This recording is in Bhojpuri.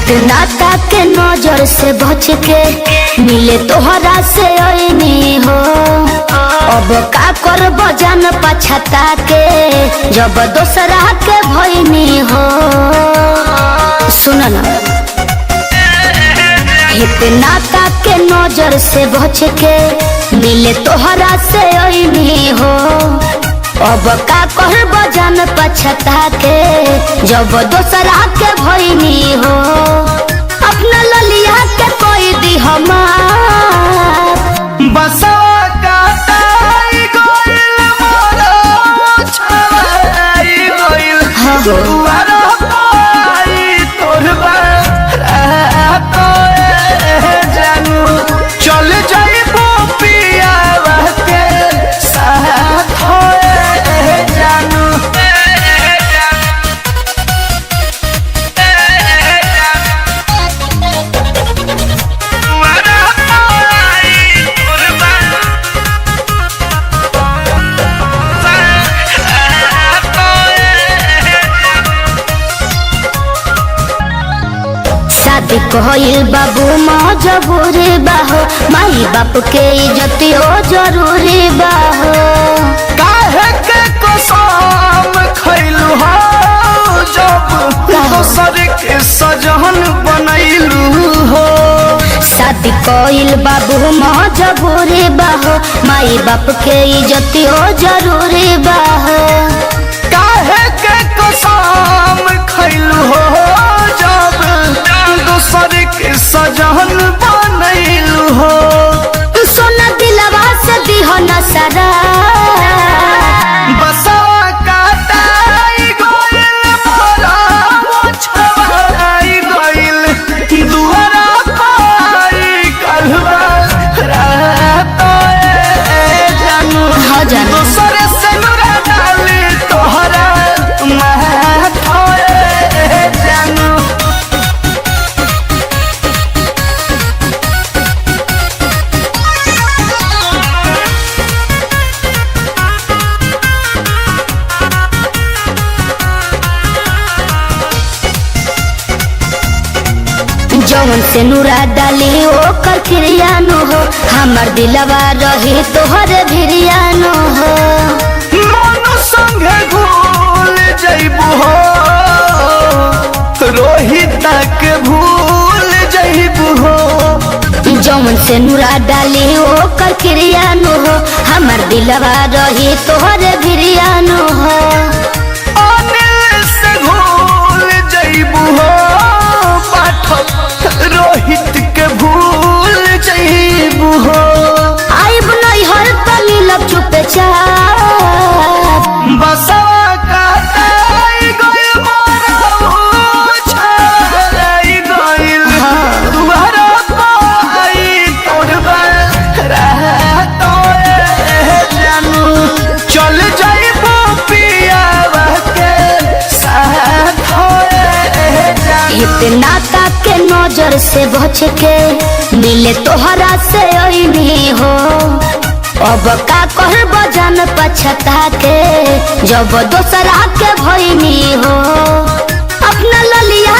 इतना ताके नजर से बच के मिले तोहरा से ऐनी हो। अब का कर बजान पछता के जब दोसरा के भईनी हो। सुन ना, इतना ताके नजर से बच के मिले तोहरा से ऐनी हो। अब का कर बजान पछता के जब दोसरा के भईनी हो। अपना ललिया के कोई दी हमार बसवा काटाई गइल मोरो छवाई गइल दुआरा पाई तोर बारात जानू चल जाइबो पियावा के साथ जानू। शादी कहल बाबू मजबूरी बाहो, माई बाप के इज्जतियो जरूरी बाहो। काहे के कसम खइलू हो जब दोसर के सजन बनैलू हो। शादी कहल बाबू मजबूरी बाहो, माई बाप के इज्जतियो जरूरी बाहो। काहे के कसम खइलू हो जब दोसर के सजन बनैलू हो। सोना दिलवा से दिहो न सरा बसवा काटाई गइल मोरा छवाई गइल दुआरा पाई कलवा रात जानू। हाँ जानू। दोसर से नुरा डाली तोहरा माथोए जानू। जौन से नुरा डाली ओकर क्रियानो हो। हमर दिलवा रही तोहरे भिरियानो हो। मन संगे भूल जइबू हो रोहित के भूल जइबू हो। जौन से नुरा डाली ओकर क्रियानो हो। हमर दिलवा रही तोहरे भिरियानो हो। अनिल से भूल जइबू हो पाठक रोहित के भूल जइबू हो। आइब नहीं हर तनी लब चुपे चाप बसवा काटाई गइल मोरा छवाई गइल दुआरा पाई तोर बारात जानू। चल जाइबो पियावा के साथ जानू। इतना ताके नजर से बच के मिले तोहरा से ऐनी हो। अब का कर बजान पछता के जब दोसरा के भईनी हो। अपना ललिया